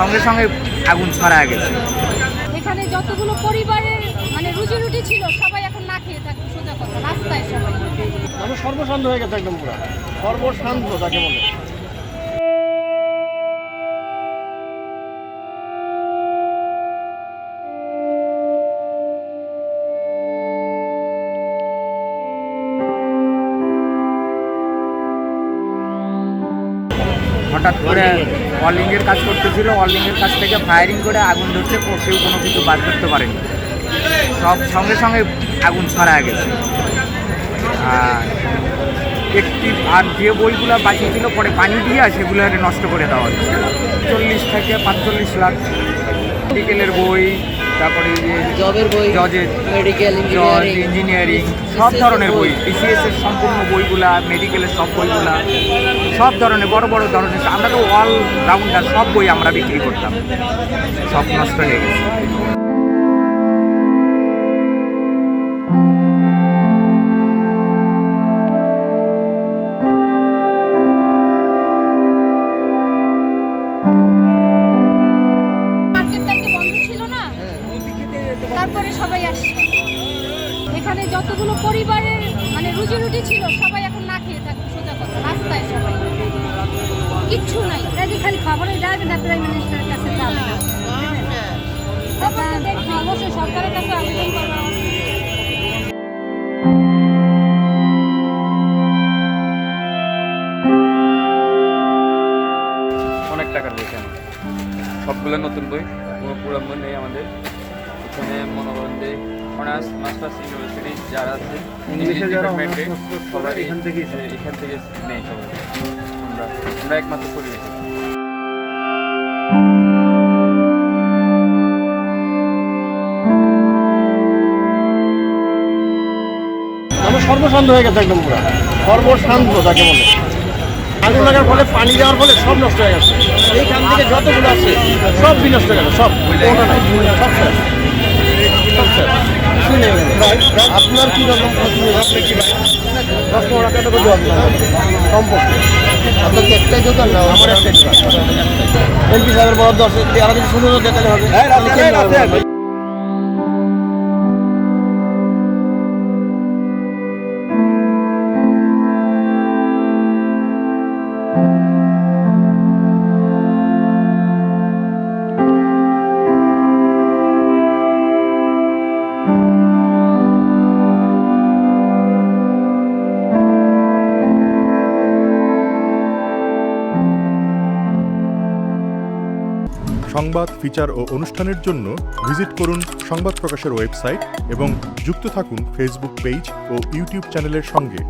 সঙ্গে সঙ্গে আগুন ছড়া গেছে। এখানে যতগুলো পরিবারের রুজি রুটি ছিল সবাই এখন না খেয়ে থাকে, সোজা কথা, রাস্তায় সবাই। মানুষ সর্বশান্ত হয়ে গেছে, একদম পুরো সর্বশান্ত তাকে বলে। হঠাৎ করে ওয়ার্লিংয়ের কাজ করতেছিল, ওয়ার্লিংয়ের কাছ থেকে ফায়ারিং করে আগুন ধরছে, কেউ কোনো কিছু বাদ করতে পারেনি। সব সঙ্গে সঙ্গে আগুন ছড়া গেছে। আর যে বইগুলো বাকি ছিল পরে পানি দিয়ে সেগুলো নষ্ট করে দেওয়া হচ্ছে। 40 থেকে 45 লাখ মেডিকেলের বই, তারপরে জবের বই, জজের মেডিকেল ইঞ্জিনিয়ারিং, সব ধরনের বই, বিসিএস এর সম্পূর্ণ বইগুলা, মেডিকেলের সব বইগুলা, সব ধরনের বড় বড় ধরনের, আমরা তো অল রাউন্ডার, সব বই আমরা বিক্রি করতাম, সব নষ্ট হয়ে গেছে। তারপরে সবাই আসছে। এখানে যতগুলো পরিবারের রুজি রুটি ছিল সবাই এখন না খেয়ে থাকে, সোজা কথা, রাস্তায় সবাই, কিচ্ছু নাই। খালি খবরে যাবে না, প্রাইম মিনিস্টারের কাছে যাবে না, অবশ্যই সরকারের কাছে আবেদন করবে। অনেক টাকার বই, কেন সবগুলো নতুন বই, কোনো পুরান বই নেই আমাদের এখানে। মনে করেন যে অনার্স মাস্টার্স ইউনিভার্সিটি যারা আছে, ইংলিশে যারা সবাই এখান থেকে নেই, সবাই আমরা একমাত্র পরিবেশ। মানুষ সর্বশান্ত হয়ে গেছে, একদম পুরো সর্বশান্ত তাকে বলে। আগুন লাগার ফলে, পানি দেওয়ার ফলে সব নষ্ট হয়ে গেছে। এইখান থেকে যতগুলো আছে সব বিনষ্ট হয়ে গেল, সব কোনোটা নাই, সব শেষ, সব শেষ, কিছুই নেই। আপনার কি রকম আপনি কি 10 টাকা করে দেওয়া সম্পর্কে আপনার কি একটাই দোকান না? আমার একটাই দোকান। এমপি সাহেবের বরাদ্দ আছে, আরো কিছু সুন্দর দেখালে হবে। সংবাদ, ফিচার ও অনুষ্ঠানের জন্য ভিজিট করুন সংবাদ প্রকাশের ওয়েবসাইট এবং যুক্ত থাকুন ফেসবুক পেজ ও ইউটিউব চ্যানেলের সঙ্গে।